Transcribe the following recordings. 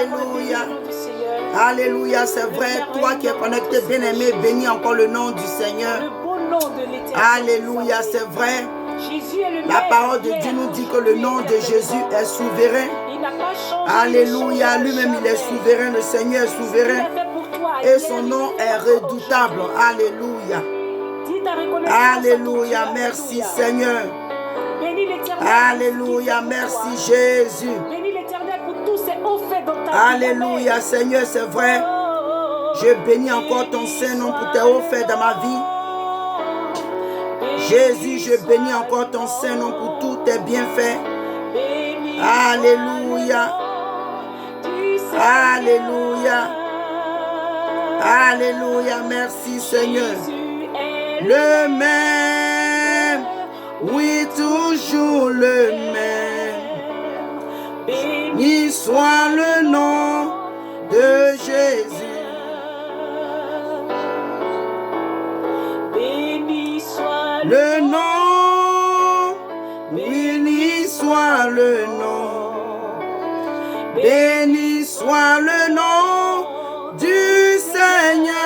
Alléluia. Alléluia, c'est vrai. Toi qui es connecté, bien-aimé, bénis encore le nom du Seigneur. Alléluia, c'est vrai. La parole de Dieu nous dit que le nom de Jésus est souverain. Alléluia, lui-même il est souverain, le Seigneur est souverain. Et son nom est redoutable. Alléluia. Alléluia, merci Seigneur. Alléluia, merci Jésus. Alléluia, Seigneur, c'est vrai. Je bénis encore ton Saint-Nom pour tes hauts faits dans ma vie. Jésus, je bénis encore ton Saint-Nom pour tous tes bienfaits. Alléluia. Alléluia. Alléluia, merci Seigneur. Le même, oui, toujours le même. Béni soit le nom de Jésus. Béni soit le nom, béni soit le nom. Béni soit le nom du Seigneur.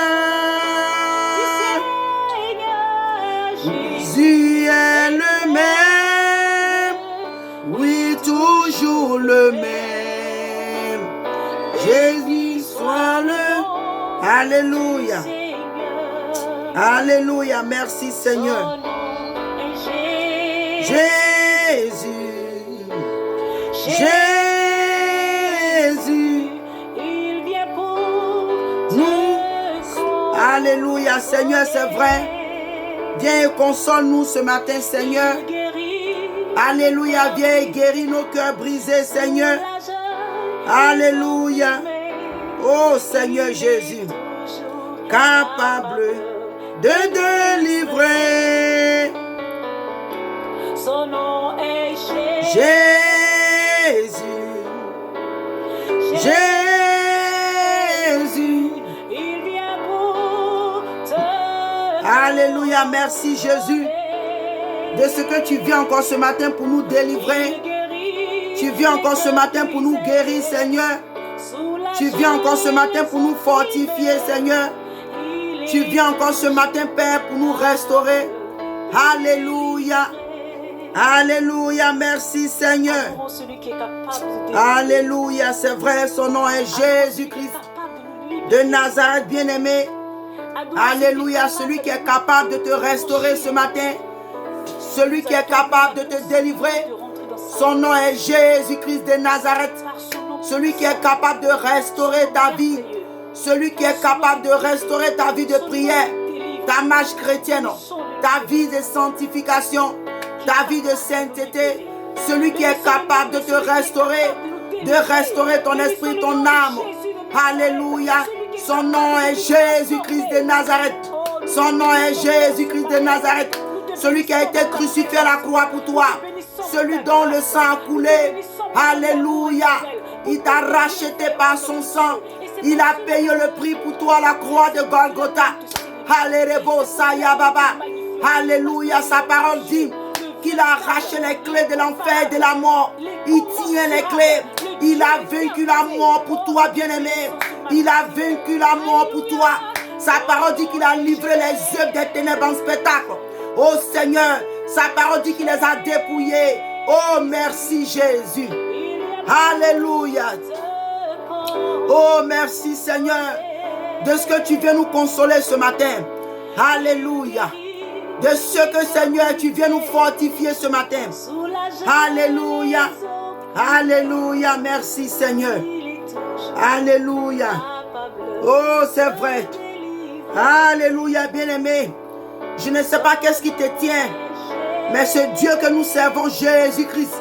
Jésus est le même, oui, toujours le même. Jésus soit le... Alléluia. Alléluia, merci Seigneur. Jésus. Jésus. Il vient pour nous. Alléluia, Seigneur, c'est vrai. Viens et console-nous ce matin, Seigneur. Alléluia, viens et guéris nos cœurs brisés, Seigneur. Alléluia. Oh Seigneur Jésus, capable de délivrer. Son nom est Jésus. Jésus. Il vient pour te... Alléluia, merci Jésus de ce que tu viens encore ce matin pour nous délivrer. Tu viens encore ce matin pour nous guérir, Seigneur. Tu viens encore ce matin pour nous fortifier, Seigneur. Tu viens encore ce matin, Père, pour nous restaurer. Alléluia. Alléluia, merci Seigneur. Alléluia, c'est vrai, son nom est Jésus-Christ de Nazareth, bien-aimé. Alléluia, celui qui est capable de te restaurer ce matin. Celui qui est capable de te délivrer. Son nom est Jésus-Christ de Nazareth. Celui qui est capable de restaurer ta vie. Celui qui est capable de restaurer ta vie de prière. Ta marche chrétienne. Ta vie de sanctification. Ta vie de sainteté. Celui qui est capable de te restaurer. De restaurer ton esprit, ton âme. Alléluia. Son nom est Jésus-Christ de Nazareth. Son nom est Jésus-Christ de Nazareth. Celui qui a été crucifié à la croix pour toi. Celui dont le sang a coulé. Alléluia. Il t'a racheté par son sang. Il a payé le prix pour toi à la croix de Golgotha. Alléluia. Sa parole dit qu'il a arraché les clés de l'enfer et de la mort. Il tient les clés. Il a vaincu la mort pour toi, bien-aimé. Il a vaincu la mort pour toi. Sa parole dit qu'il a livré les œuvres des ténèbres en spectacle. Oh Seigneur, sa parole dit qu'il les a dépouillés. Oh merci Jésus. Alléluia. Oh merci Seigneur de ce que tu viens nous consoler ce matin. Alléluia. De ce que Seigneur tu viens nous fortifier ce matin. Alléluia. Alléluia. Merci Seigneur. Alléluia. Oh c'est vrai. Alléluia bien-aimé. Je ne sais pas qu'est-ce qui te tient. Mais ce Dieu que nous servons, Jésus-Christ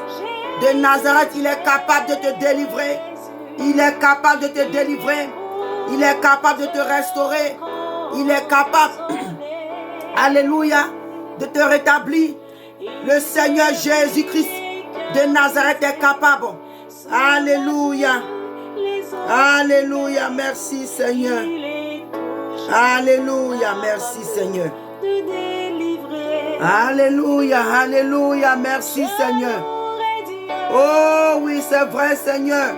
de Nazareth, il est capable de te délivrer. Il est capable de te délivrer. Il est capable de te restaurer. Il est capable, alléluia, de te rétablir. Le Seigneur Jésus-Christ de Nazareth est capable. Alléluia. Alléluia. Merci Seigneur. Alléluia. Merci Seigneur. Alléluia. Alléluia. Merci Seigneur. Oh oui, c'est vrai Seigneur.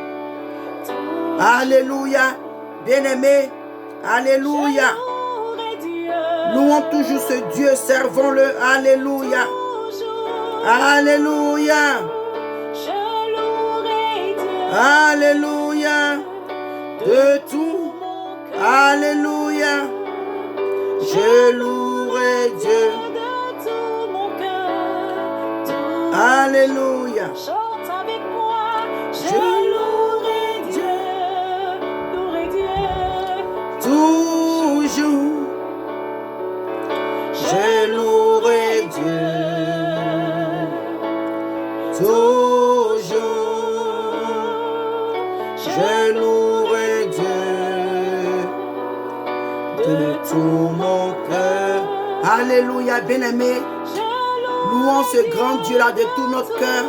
Alléluia. Bien-aimé. Alléluia. Louons toujours ce Dieu. Servons-le. Alléluia. Alléluia. Alléluia. De tout. Alléluia. Je louerai Dieu. Alléluia. Chante avec moi. Je louerai Dieu. Toujours. Je louerai Dieu. Toujours. Je louerai Dieu. De tout mon cœur. Alléluia, bien-aimé. Louons ce grand Dieu-là de tout notre cœur.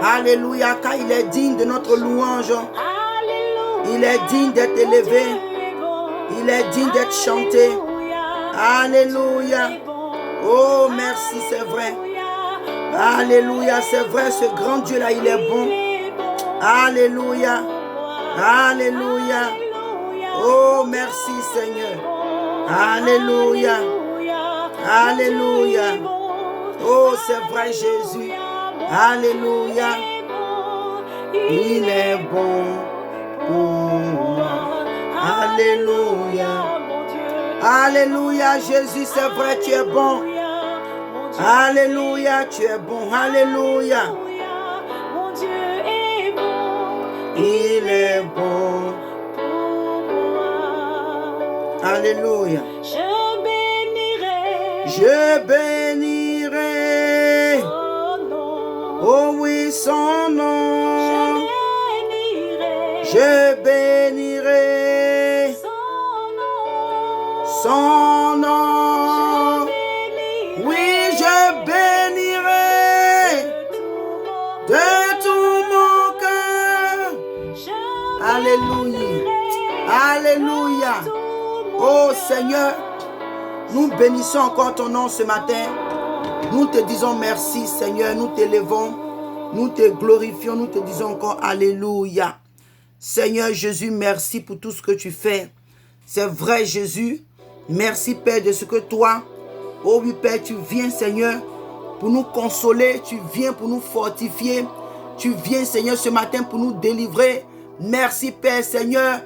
Alléluia, car il est digne de notre louange. Il est digne d'être élevé. Il est digne d'être chanté. Alléluia. Oh, merci, c'est vrai. Alléluia, c'est vrai, ce grand Dieu-là, il est bon. Alléluia. Alléluia. Oh, merci, Seigneur. Alléluia. Alléluia. Oh, c'est vrai, Jésus. Alléluia. Il est bon pour moi. Alléluia. Alléluia, Jésus, c'est vrai, tu es bon. Alléluia, tu es bon. Alléluia. Mon Dieu est bon. Il est bon. Alléluia. Je bénirai. Je bénirai. Oh non. Oh oui, son nom. Je bénirai. Je bénirai son nom. Oui, je bénirai de tout mon cœur. Alléluia. Alléluia. Oh Seigneur, nous bénissons encore ton nom ce matin. Nous te disons merci Seigneur, nous t'élevons, nous te glorifions, nous te disons encore Alléluia. Seigneur Jésus, merci pour tout ce que tu fais. C'est vrai Jésus, merci Père de ce que toi, oh oui Père, tu viens Seigneur pour nous consoler, tu viens pour nous fortifier, tu viens Seigneur ce matin pour nous délivrer. Merci Père Seigneur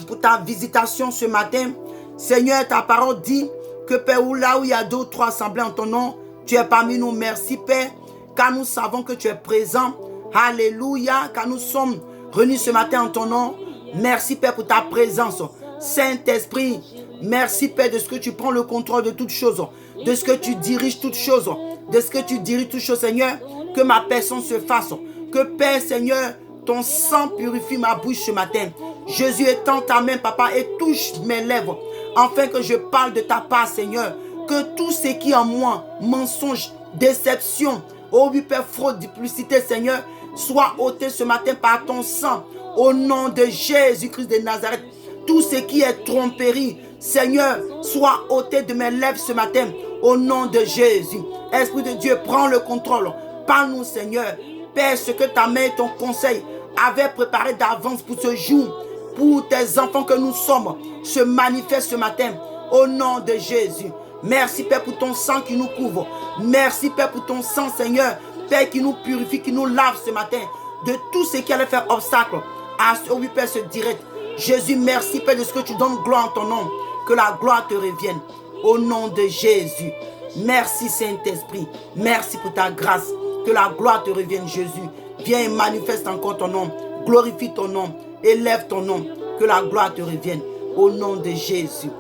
pour ta visitation ce matin. Seigneur, ta parole dit que Père, là où il y a 2 ou 3 assemblées en ton nom, tu es parmi nous. Merci Père, car nous savons que tu es présent. Alléluia, car nous sommes réunis ce matin en ton nom. Merci Père pour ta présence. Saint-Esprit, merci Père de ce que tu prends le contrôle de toutes choses, de ce que tu diriges toutes choses, de ce que tu diriges toutes choses Seigneur, que ma personne se fasse, que Père Seigneur, ton sang purifie ma bouche ce matin. Jésus, étends ta main Papa et touche mes lèvres, afin que je parle de ta part Seigneur, que tout ce qui est en moi, mensonge, déception, oh oui Père, fraude, duplicité Seigneur, soit ôté ce matin par ton sang, au nom de Jésus-Christ de Nazareth. Tout ce qui est tromperie, Seigneur, soit ôté de mes lèvres ce matin, au nom de Jésus. Esprit de Dieu, prends le contrôle. Parle-nous, Seigneur. Père, ce que ta main et ton conseil avaient préparé d'avance pour ce jour, pour tes enfants que nous sommes, se manifeste ce matin, au nom de Jésus. Merci, Père, pour ton sang qui nous couvre. Merci, Père, pour ton sang, Seigneur. Père, qui nous purifie, qui nous lave ce matin de tout ce qui allait faire obstacle à ce, oui, Père, ce direct. Jésus, merci Père de ce que tu donnes gloire en ton nom. Que la gloire te revienne. Au nom de Jésus. Merci Saint-Esprit. Merci pour ta grâce. Que la gloire te revienne Jésus. Viens et manifeste encore ton nom. Glorifie ton nom. Élève ton nom. Que la gloire te revienne. Au nom de Jésus.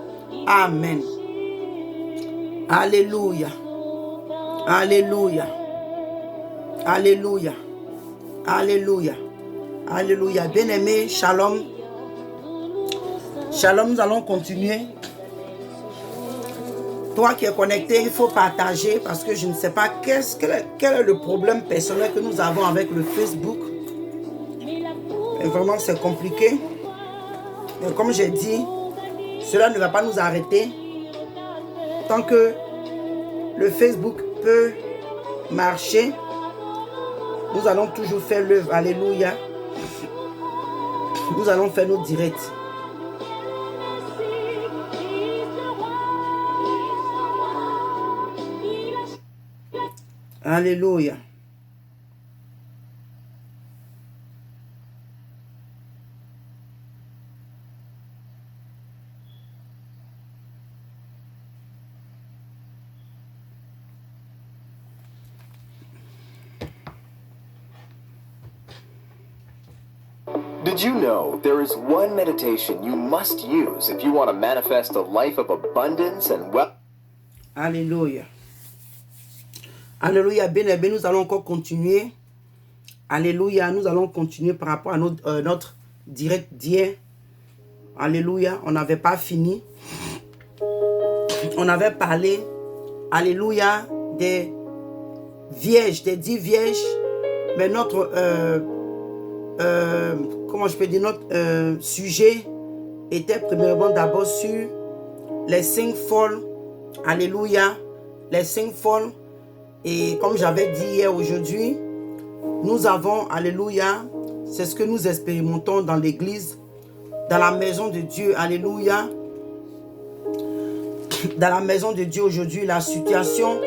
Amen. Alléluia. Alléluia. Alléluia. Alléluia. Alléluia. Bien-aimé, shalom. Shalom, nous allons continuer. Toi qui es connecté, il faut partager parce que je ne sais pas quel est le problème personnel que nous avons avec le Facebook. Et vraiment, c'est compliqué. Mais comme j'ai dit, cela ne va pas nous arrêter tant que le Facebook peut marcher. Nous allons toujours faire l'œuvre. Alléluia. Nous allons faire nos directs. Alléluia. Did you know there is one meditation you must use if you want to manifest a life of abundance and wealth? Alléluia. Alléluia. Bien, nous allons encore continuer. Alléluia. Nous allons continuer par rapport à notre direct d'hier. Alléluia. On n'avait pas fini. On avait parlé, alléluia, des vierges, des 10 vierges. Mais notre, comment je peux dire, notre sujet était premièrement d'abord sur les 5 folles. Alléluia. Les 5 folles. Et comme j'avais dit hier, aujourd'hui, nous avons, alléluia, c'est ce que nous expérimentons dans l'église, dans la maison de Dieu, alléluia. Dans la maison de Dieu aujourd'hui, la situation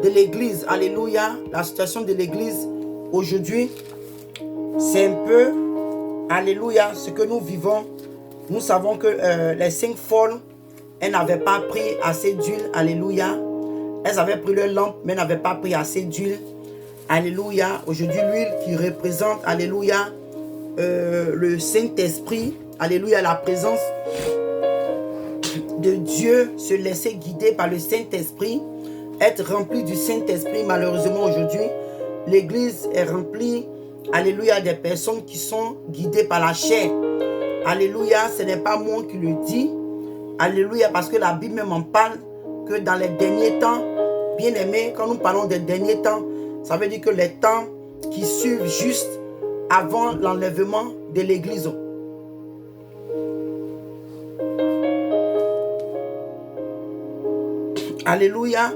de l'église, alléluia, la situation de l'église aujourd'hui, c'est un peu, alléluia, ce que nous vivons. Nous savons que les 5 folles, elles n'avaient pas pris assez d'huile, alléluia. Elles avaient pris leur lampe, mais n'avaient pas pris assez d'huile. Alléluia. Aujourd'hui, l'huile qui représente, alléluia, le Saint-Esprit. Alléluia, la présence de Dieu, se laisser guider par le Saint-Esprit, être rempli du Saint-Esprit. Malheureusement, aujourd'hui, l'église est remplie, alléluia, des personnes qui sont guidées par la chair. Alléluia, ce n'est pas moi qui le dis. Alléluia, parce que la Bible même en parle que dans les derniers temps, bien aimé, quand nous parlons des derniers temps, ça veut dire que les temps qui suivent juste avant l'enlèvement de l'église. Alléluia,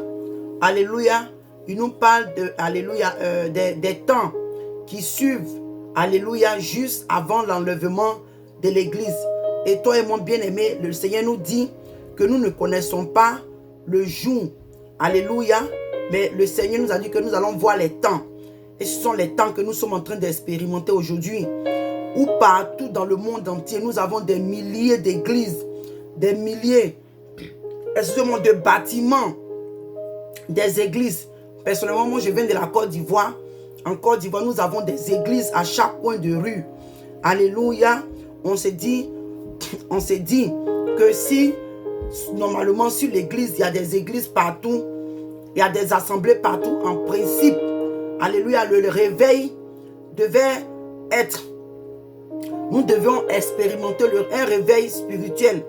alléluia, il nous parle de, alléluia, des temps qui suivent, alléluia, juste avant l'enlèvement de l'église. Et toi et moi, bien-aimé, le Seigneur nous dit que nous ne connaissons pas le jour, alléluia, mais le Seigneur nous a dit que nous allons voir les temps. Et ce sont les temps que nous sommes en train d'expérimenter aujourd'hui, où partout dans le monde entier, nous avons des milliers d'églises, des milliers, excusez-moi, de bâtiments, des églises. Personnellement, moi, je viens de la Côte d'Ivoire. En Côte d'Ivoire, nous avons des églises à chaque coin de rue. Alléluia. On s'est dit que si, normalement, sur l'église, il y a des églises partout, il y a des assemblées partout, en principe, alléluia, le réveil devait être, nous devions expérimenter un réveil spirituel.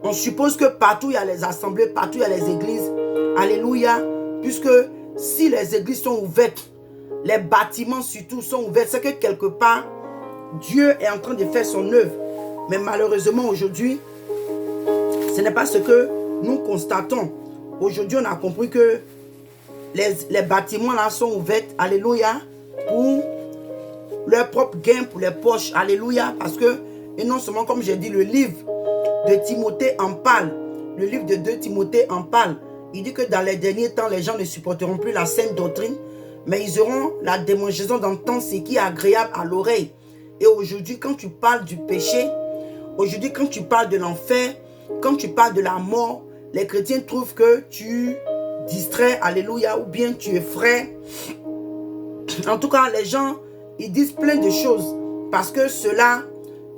On suppose que partout il y a les assemblées, partout il y a les églises. Alléluia. Puisque si les églises sont ouvertes, les bâtiments surtout sont ouverts, c'est que quelque part, Dieu est en train de faire son œuvre. Mais malheureusement aujourd'hui, ce n'est pas ce que nous constatons. Aujourd'hui, on a compris que les bâtiments là sont ouverts. Alléluia. Pour leur propre gain, pour les poches. Alléluia. Parce que, et non seulement comme j'ai dit, le livre de Timothée en parle. Le livre de 2 Timothée en parle. Il dit que dans les derniers temps, les gens ne supporteront plus la saine doctrine, mais ils auront la démangeaison d'entendre ce qui est agréable à l'oreille. Et aujourd'hui, quand tu parles du péché, aujourd'hui, quand tu parles de l'enfer, quand tu parles de la mort, les chrétiens trouvent que tu distrais, alléluia, ou bien tu effraies. En tout cas, les gens, ils disent plein de choses parce que cela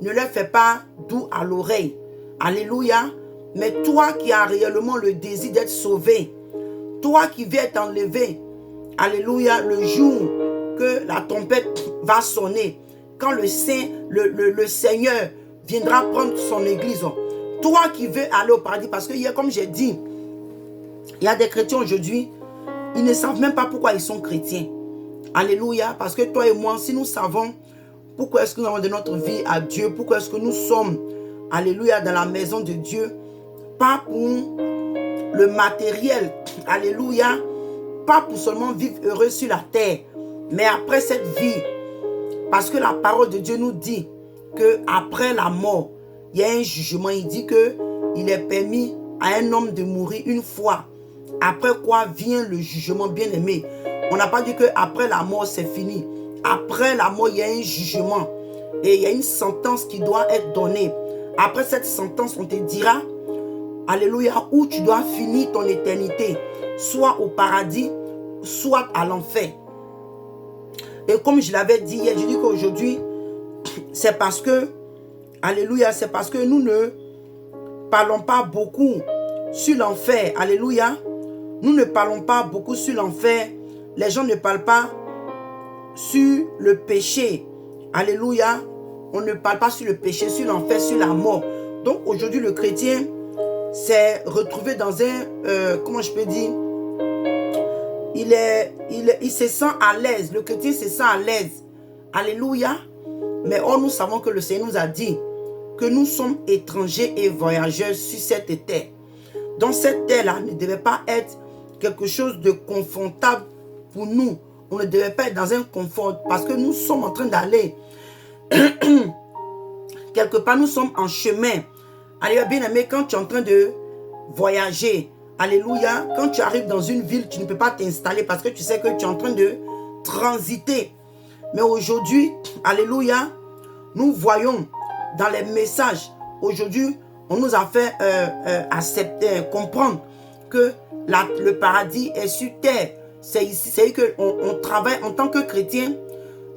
ne leur fait pas doux à l'oreille. Alléluia. Mais toi qui as réellement le désir d'être sauvé, toi qui veux être enlevé, alléluia, le jour que la trompette va sonner, quand le Seigneur viendra prendre son église, toi qui veux aller au paradis, parce que hier, comme j'ai dit, il y a des chrétiens aujourd'hui, ils ne savent même pas pourquoi ils sont chrétiens. Alléluia, parce que toi et moi, si nous savons pourquoi est-ce que nous avons donné notre vie à Dieu, pourquoi est-ce que nous sommes, alléluia, dans la maison de Dieu, pas pour le matériel, alléluia, pas pour seulement vivre heureux sur la terre, mais après cette vie, parce que la parole de Dieu nous dit qu'après la mort, il y a un jugement. Il dit qu'il est permis à un homme de mourir une fois. Après quoi vient le jugement, bien-aimé. On n'a pas dit qu'après la mort, c'est fini. Après la mort, il y a un jugement. Et il y a une sentence qui doit être donnée. Après cette sentence, on te dira, alléluia, où tu dois finir ton éternité. Soit au paradis, soit à l'enfer. Et comme je l'avais dit hier, je dis qu'aujourd'hui, c'est parce que, alléluia, c'est parce que nous ne parlons pas beaucoup sur l'enfer. Alléluia. Nous ne parlons pas beaucoup sur l'enfer. Les gens ne parlent pas sur le péché. Alléluia. On ne parle pas sur le péché, sur l'enfer, sur la mort. Donc aujourd'hui, le chrétien s'est retrouvé dans un, comment je peux dire, il se sent à l'aise. Le chrétien se sent à l'aise. Alléluia. Mais or, nous savons que le Seigneur nous a dit que nous sommes étrangers et voyageurs sur cette terre. Donc cette terre-là ne devait pas être quelque chose de confortable pour nous. On ne devait pas être dans un confort parce que nous sommes en train d'aller quelque part, nous sommes en chemin. Alléluia, bien-aimé, quand tu es en train de voyager, alléluia, quand tu arrives dans une ville, tu ne peux pas t'installer parce que tu sais que tu es en train de transiter. Mais aujourd'hui, alléluia, nous voyons dans les messages, aujourd'hui, on nous a fait accepter, comprendre que le paradis est sur terre. C'est ici, c'est qu'on travaille en tant que chrétien,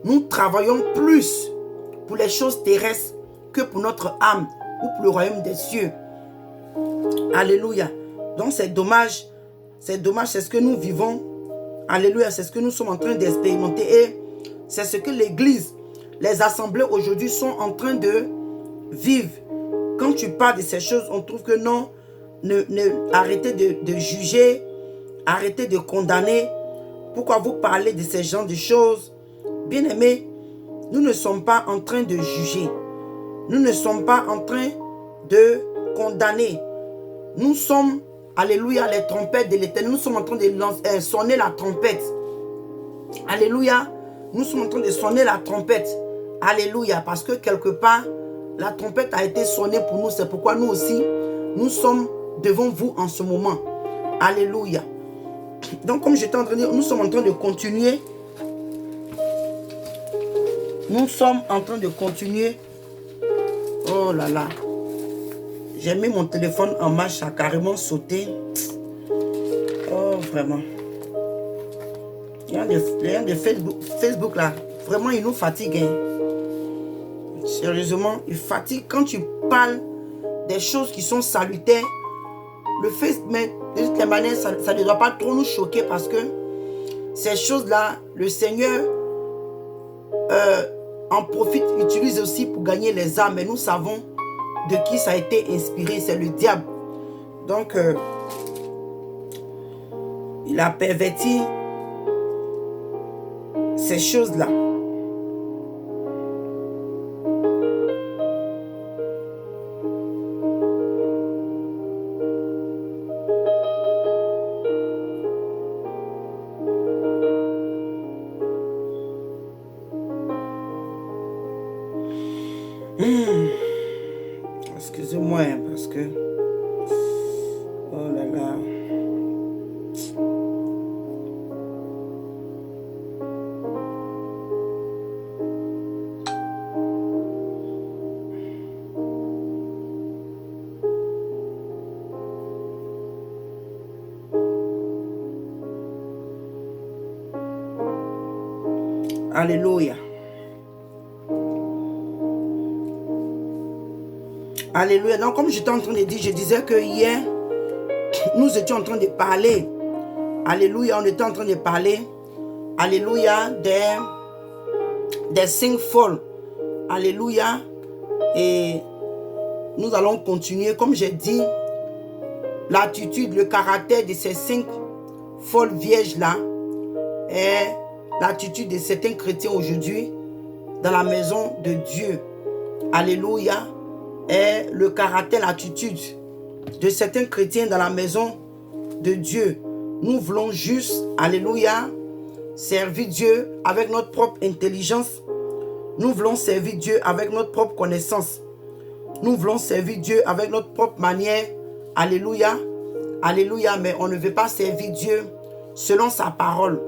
nous travaillons plus pour les choses terrestres que pour notre âme ou pour le royaume des cieux. Alléluia. Donc c'est dommage, c'est ce que nous vivons. Alléluia, c'est ce que nous sommes en train d'expérimenter et c'est ce que l'église, les assemblées aujourd'hui sont en train de vivre. Quand tu parles de ces choses, on trouve que non, arrêtez de juger, arrêtez de condamner. Pourquoi vous parlez de ces genres de choses? Bien-aimés, nous ne sommes pas en train de juger. Nous ne sommes pas en train de condamner. Nous sommes, alléluia, les trompettes de l'Éternel. Nous sommes en train de sonner la trompette. Alléluia. Nous sommes en train de sonner la trompette. Alléluia. Parce que quelque part, la trompette a été sonnée pour nous. C'est pourquoi nous aussi, nous sommes devant vous en ce moment. Alléluia. Donc, comme j'étais en train de dire, nous sommes en train de continuer. Nous sommes en train de continuer. Oh là là. J'ai mis mon téléphone en marche, ça a carrément sauté. Oh, vraiment. Les gens de Facebook là, vraiment, ils nous fatiguent. Hein. Sérieusement, ils fatiguent. Quand tu parles des choses qui sont salutaires, le fait, mais de toute manière, ça ne doit pas trop nous choquer parce que ces choses-là, le Seigneur en profite, utilise aussi pour gagner les âmes. Et nous savons de qui ça a été inspiré, c'est le diable. Donc, il a perverti ces choses-là. Excusez-moi, parce que... Oh là là. Alléluia. Alléluia. Donc, comme j'étais en train de dire, je disais que hier, nous étions en train de parler. Alléluia. On était en train de parler. Alléluia. Des 5 folles. Alléluia. Et nous allons continuer. Comme j'ai dit, l'attitude, le caractère de ces 5 folles vierges-là est l'attitude de certains chrétiens aujourd'hui dans la maison de Dieu. Alléluia. Est le caractère, l'attitude de certains chrétiens dans la maison de Dieu. Nous voulons juste, alléluia, servir Dieu avec notre propre intelligence. Nous voulons servir Dieu avec notre propre connaissance. Nous voulons servir Dieu avec notre propre manière. Alléluia. Alléluia. Mais on ne veut pas servir Dieu selon sa parole.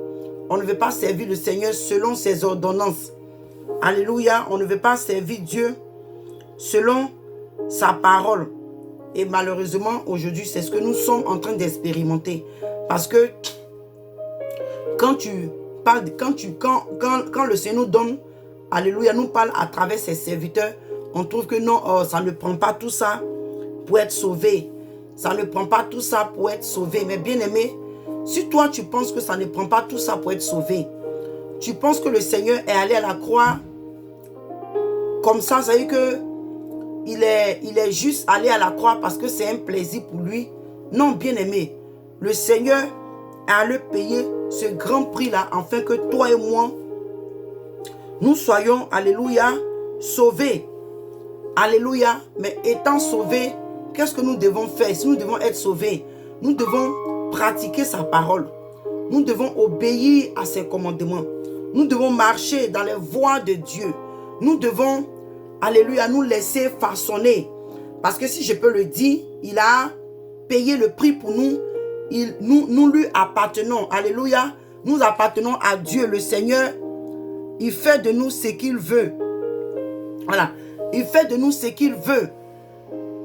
On ne veut pas servir le Seigneur selon ses ordonnances. Alléluia. On ne veut pas servir Dieu selon sa parole. Et malheureusement, aujourd'hui, c'est ce que nous sommes en train d'expérimenter. Parce que quand tu parles, quand le Seigneur nous donne, alléluia, nous parle à travers ses serviteurs, on trouve que non, ça ne prend pas tout ça pour être sauvé. Ça ne prend pas tout ça pour être sauvé. Mais bien aimé, si toi tu penses que ça ne prend pas tout ça pour être sauvé, tu penses que le Seigneur est allé à la croix comme ça veut dire que il est juste allé à la croix parce que c'est un plaisir pour lui. Non, bien aimé, le Seigneur est allé payer ce grand prix-là afin que toi et moi, nous soyons, alléluia, sauvés. Alléluia. Mais étant sauvés, qu'est-ce que nous devons faire? Si nous devons être sauvés, nous devons pratiquer sa parole. Nous devons obéir à ses commandements. Nous devons marcher dans les voies de Dieu. Nous devons, alléluia, nous laisser façonner. Parce que si je peux le dire, il a payé le prix pour nous. Nous lui appartenons. Alléluia. Nous appartenons à Dieu, le Seigneur. Il fait de nous ce qu'il veut. Voilà. Il fait de nous ce qu'il veut.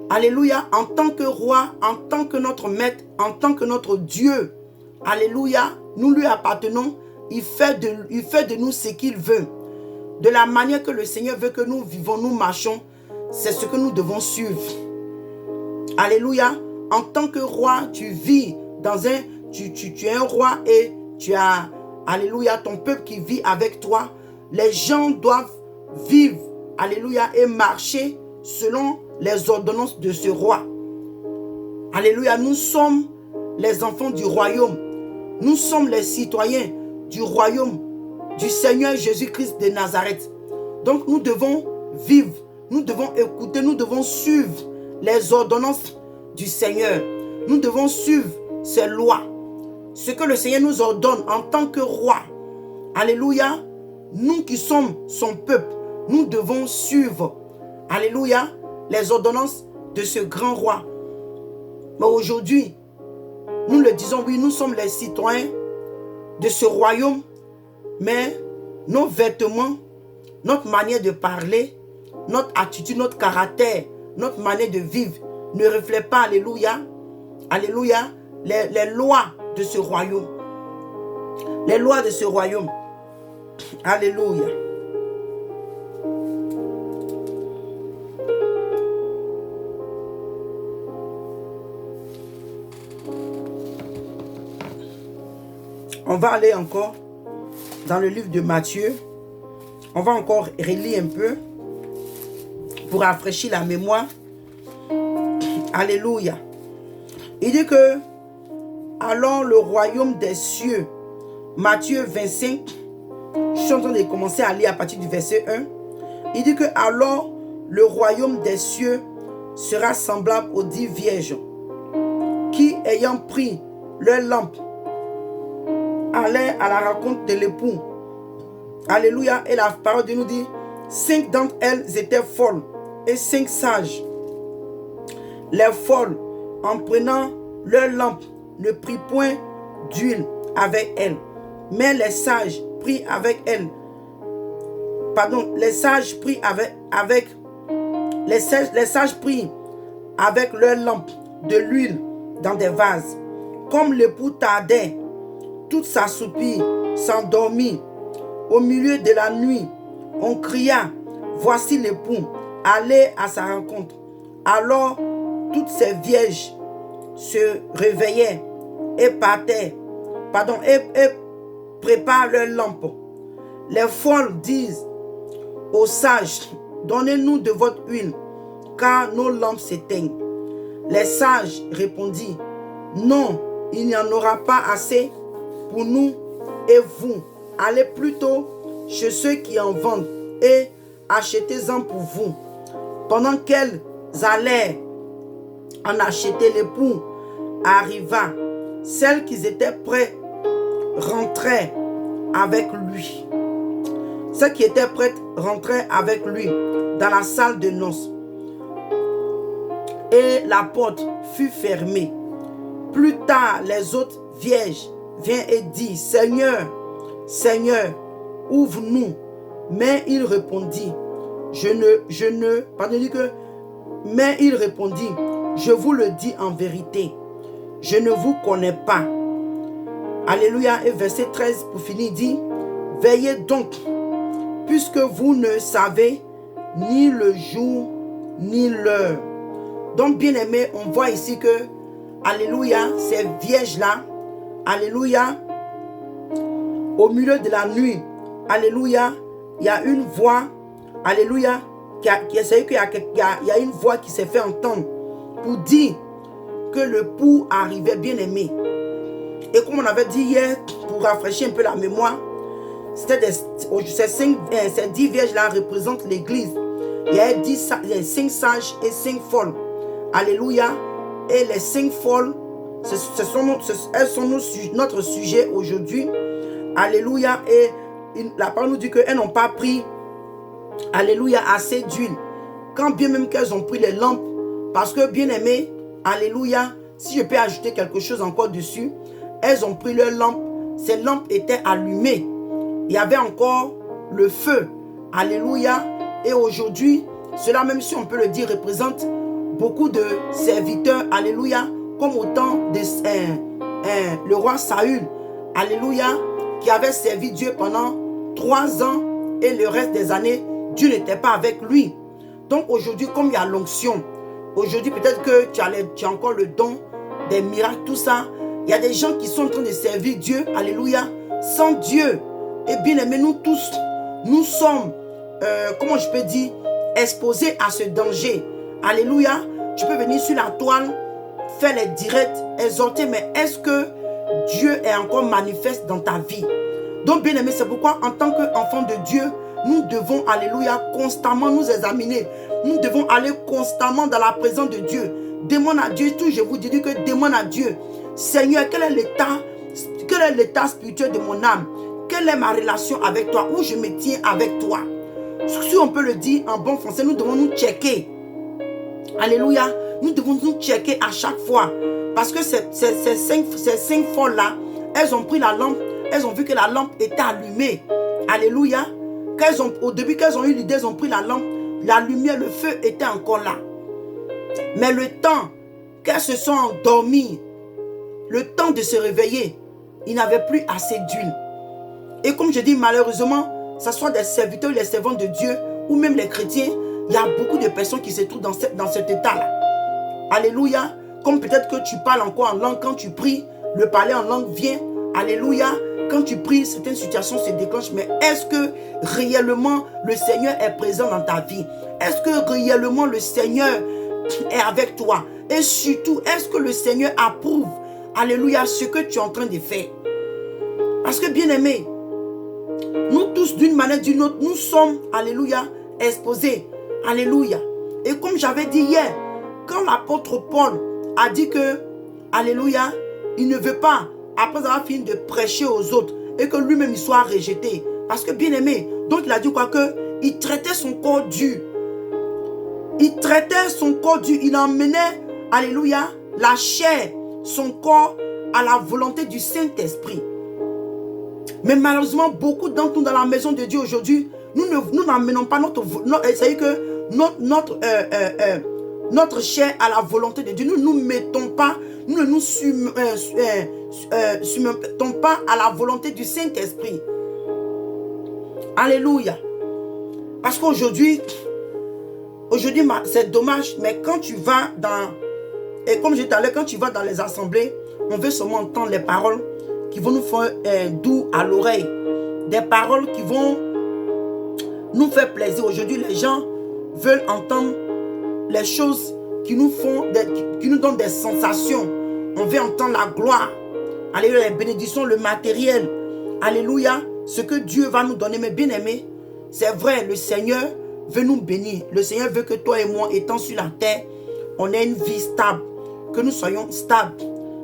Alléluia. En tant que roi, en tant que notre maître, en tant que notre Dieu. Alléluia. Nous lui appartenons. Il fait de nous ce qu'il veut. De la manière que le Seigneur veut que nous vivons, nous marchons, c'est ce que nous devons suivre. Alléluia. En tant que roi, tu vis dans un... Tu es un roi et tu as... Alléluia, ton peuple qui vit avec toi. Les gens doivent vivre, alléluia, et marcher selon les ordonnances de ce roi. Alléluia, nous sommes les enfants du royaume. Nous sommes les citoyens du royaume du Seigneur Jésus-Christ de Nazareth. Donc nous devons vivre, nous devons écouter, nous devons suivre les ordonnances du Seigneur. Nous devons suivre ses lois. Ce que le Seigneur nous ordonne en tant que roi. Alléluia. Nous qui sommes son peuple, nous devons suivre, alléluia, les ordonnances de ce grand roi. Mais aujourd'hui, nous le disons, oui, nous sommes les citoyens de ce royaume, mais nos vêtements, notre manière de parler, notre attitude, notre caractère, notre manière de vivre ne reflètent pas, alléluia, alléluia, les lois de ce royaume. Les lois de ce royaume. Alléluia. On va aller encore dans le livre de Matthieu. On va encore relire un peu pour rafraîchir la mémoire. Alléluia. Il dit que alors le royaume des cieux, Matthieu 25, je suis en train de commencer à lire à partir du verset 1. Il dit que alors le royaume des cieux sera semblable aux 10 vierges qui, ayant pris leur lampe, allaient à la rencontre de l'époux. Alléluia. Et la parole de nous dit, 5 d'entre elles étaient folles et 5 sages. Les folles, en prenant leur lampe, ne prirent point d'huile avec elles, mais les sages pris avec elle. Pardon, les sages pris les sages pris avec leur lampe de l'huile dans des vases. Comme l'époux tardait, toute s'assoupit, s'endormit. Au milieu de la nuit, on cria, voici l'époux, allez à sa rencontre. Alors, toutes ces vierges se réveillaient et partaient, et préparent leur lampe. Les folles disent aux sages, donnez-nous de votre huile, car nos lampes s'éteignent. Les sages répondirent, non, il n'y en aura pas assez pour nous et vous. Allez plutôt chez ceux qui en vendent et achetez-en pour vous. Pendant qu'elles allèrent en acheter, l'époux arriva. Celles qui étaient prêtes rentraient avec lui. ceux qui étaient prêts rentraient avec lui dans la salle de noces. Et la porte fut fermée. Plus tard, les autres vierges viennent et disent, Seigneur, Seigneur, ouvre-nous. Mais il répondit, mais il répondit, je vous le dis en vérité, je ne vous connais pas. Alléluia. Et verset 13 pour finir dit, veillez donc, puisque vous ne savez ni le jour ni l'heure. Donc bien aimé, on voit ici que, alléluia, ces vierges-là, alléluia, au milieu de la nuit, alléluia, il y a une voix, alléluia, il y a une voix qui s'est fait entendre pour dire que le pou arrivait, bien aimé. Et comme on avait dit hier, pour rafraîchir un peu la mémoire, ces 10 vierges-là représentent l'église. Il y a 5 sages et 5 folles. Alléluia. Et les 5 folles, elles sont notre sujet aujourd'hui. Alléluia. Et la parole nous dit qu'elles n'ont pas pris, alléluia, assez d'huile. Quand bien même qu'elles ont pris les lampes, parce que bien aimé, alléluia, si je peux ajouter quelque chose encore dessus, elles ont pris leurs lampes, ces lampes étaient allumées. Il y avait encore le feu. Alléluia. Et aujourd'hui, cela même si on peut le dire, représente beaucoup de serviteurs. Alléluia. Comme au temps de le roi Saül. Alléluia. Qui avait servi Dieu pendant 3 ans. Et le reste des années, Dieu n'était pas avec lui. Donc aujourd'hui, comme il y a l'onction, aujourd'hui peut-être que tu as encore le don des miracles, tout ça. Il y a des gens qui sont en train de servir Dieu. Alléluia. Sans Dieu. Et bien aimé, nous tous, nous sommes, comment je peux dire, exposés à ce danger. Alléluia. Tu peux venir sur la toile, faire les directs, exhorter, mais est-ce que Dieu est encore manifeste dans ta vie? Donc bien aimé, c'est pourquoi en tant qu'enfant de Dieu, nous devons, alléluia, constamment nous examiner. Nous devons aller constamment dans la présence de Dieu. Demande à Dieu, tout je vous dis que demande à Dieu, Seigneur, quel est l'état spirituel de mon âme? Quelle est ma relation avec toi? Où je me tiens avec toi? Si on peut le dire en bon français, nous devons nous checker. Alléluia. Nous devons nous checker à chaque fois. Parce que ces 5 folles-là, elles ont pris la lampe. Elles ont vu que la lampe était allumée. Alléluia. Au début, qu'elles ont eu l'idée, elles ont pris la lampe. La lumière, le feu était encore là. Mais le temps qu'elles se sont endormies, le temps de se réveiller, ils n'avaient plus assez d'huile. Et comme je dis, malheureusement, que ce soit des serviteurs, les servants de Dieu, ou même les chrétiens, il y a beaucoup de personnes qui se trouvent dans cet état-là. Alléluia. Comme peut-être que tu parles encore en langue, quand tu pries, le parler en langue vient. Alléluia. Quand tu pries, certaines situations se déclenchent. Mais est-ce que réellement le Seigneur est présent dans ta vie? Est-ce que réellement le Seigneur est avec toi? Et surtout, est-ce que le Seigneur approuve, alléluia, ce que tu es en train de faire? Parce que bien aimé, nous tous d'une manière ou d'une autre, nous sommes, alléluia, exposés. Alléluia. Et comme j'avais dit hier, quand l'apôtre Paul a dit que, alléluia, il ne veut pas, après avoir fini de prêcher aux autres, et que lui-même il soit rejeté. Parce que bien aimé, donc il a dit quoi? Que il traitait son corps dur. Il traitait son corps dur. Il emmenait, alléluia, la chair, son corps à la volonté du Saint-Esprit. Mais malheureusement, beaucoup d'entre nous dans la maison de Dieu aujourd'hui, nous n'emmenons pas c'est-à-dire que notre chair à la volonté de Dieu. Nous ne nous mettons pas, nous ne nous soumettons pas à la volonté du Saint-Esprit. Alléluia. Parce qu'aujourd'hui, c'est dommage, mais quand tu vas dans, et comme je disais tout à l'heure, quand tu vas dans les assemblées, on veut seulement entendre les paroles qui vont nous faire doux à l'oreille. Des paroles qui vont nous faire plaisir. Aujourd'hui, les gens veulent entendre les choses qui nous donnent des sensations. On veut entendre la gloire. Alléluia, les bénédictions, le matériel. Alléluia, ce que Dieu va nous donner. Mais bien aimé, c'est vrai, le Seigneur veut nous bénir. Le Seigneur veut que toi et moi, étant sur la terre, on ait une vie stable. Que nous soyons stables.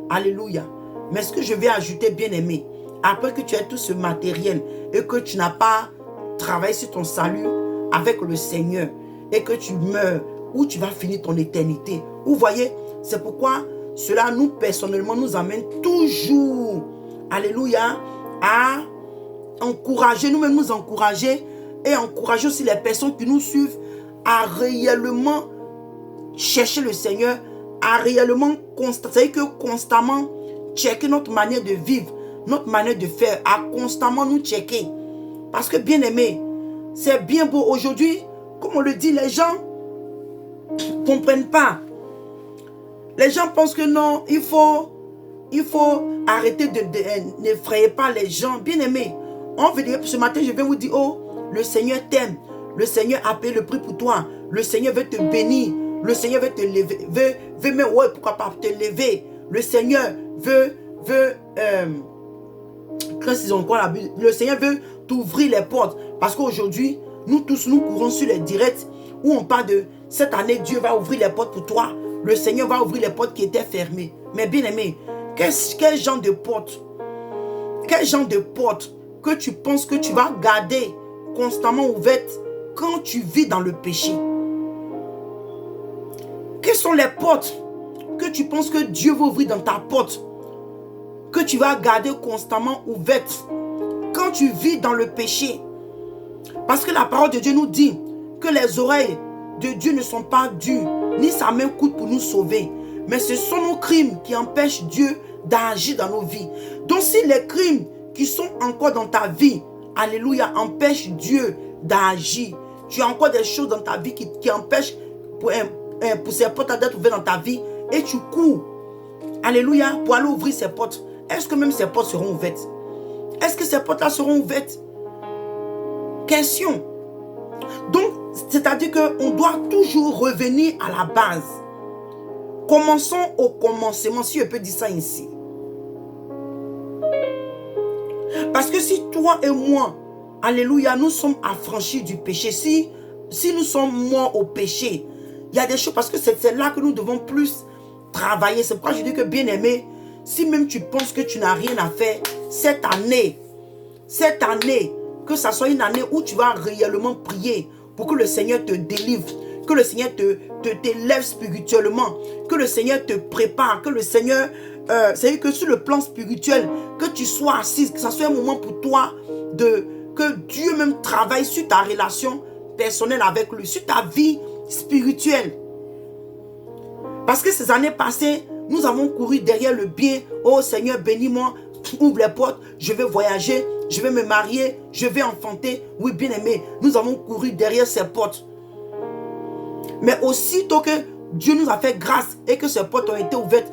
Alléluia. Mais ce que je vais ajouter, bien aimé, après que tu aies tout ce matériel et que tu n'as pas travailler sur ton salut avec le Seigneur et que tu meurs, où tu vas finir ton éternité. Vous voyez, c'est pourquoi cela nous, personnellement, nous amène toujours, alléluia, à encourager, nous-mêmes nous encourager et encourager aussi les personnes qui nous suivent à réellement chercher le Seigneur, à réellement constater que constamment checker notre manière de vivre, notre manière de faire, à constamment nous checker. Parce que bien aimé, c'est bien beau aujourd'hui, comme on le dit, les gens ne comprennent pas. Les gens pensent que non, il faut arrêter n'effrayer pas les gens. Bien aimé, on veut dire, ce matin, je vais vous dire, oh, le Seigneur t'aime. Le Seigneur a payé le prix pour toi. Le Seigneur veut te bénir. Le Seigneur veut te lever. Veut même, ouais, pourquoi pas te lever. Le Seigneur veut le Seigneur veut t'ouvrir les portes. Parce qu'aujourd'hui, nous tous, nous courons sur les directs où on parle de cette année, Dieu va ouvrir les portes pour toi. Le Seigneur va ouvrir les portes qui étaient fermées. Mais bien aimé, quel genre de porte? Quel genre de porte que tu penses que tu vas garder constamment ouverte quand tu vis dans le péché? Quelles sont les portes que tu penses que Dieu va ouvrir dans ta porte, que tu vas garder constamment ouverte quand tu vis dans le péché? Parce que la parole de Dieu nous dit que les oreilles de Dieu ne sont pas dures, ni sa main courte pour nous sauver. Mais ce sont nos crimes qui empêchent Dieu d'agir dans nos vies. Donc si les crimes qui sont encore dans ta vie, alléluia, empêchent Dieu d'agir, tu as encore des choses dans ta vie qui empêchent pour ces portes d'être ouvertes dans ta vie, et tu cours, alléluia, pour aller ouvrir ces portes. Est-ce que même ces portes seront ouvertes? Est-ce que ces portes-là seront ouvertes? Question. Donc, c'est-à-dire qu'on doit toujours revenir à la base. Commençons au commencement, si je peux dire ça ici. Parce que si toi et moi, alléluia, nous sommes affranchis du péché, si nous sommes morts au péché, il y a des choses, parce que c'est là que nous devons plus travailler. C'est pourquoi je dis que bien aimé, si même tu penses que tu n'as rien à faire, cette année, que ça soit une année où tu vas réellement prier pour que le Seigneur te délivre, que le Seigneur t'élève spirituellement, que le Seigneur te prépare, que le Seigneur, c'est-à-dire que sur le plan spirituel, que tu sois assise, que ça soit un moment pour toi, que Dieu même travaille sur ta relation personnelle avec lui, sur ta vie spirituelle. Parce que ces années passées, nous avons couru derrière le bien. Oh Seigneur, bénis-moi, ouvre les portes, je vais voyager, je vais me marier, je vais enfanter. Oui, bien aimé, nous avons couru derrière ces portes. Mais aussitôt que Dieu nous a fait grâce et que ces portes ont été ouvertes,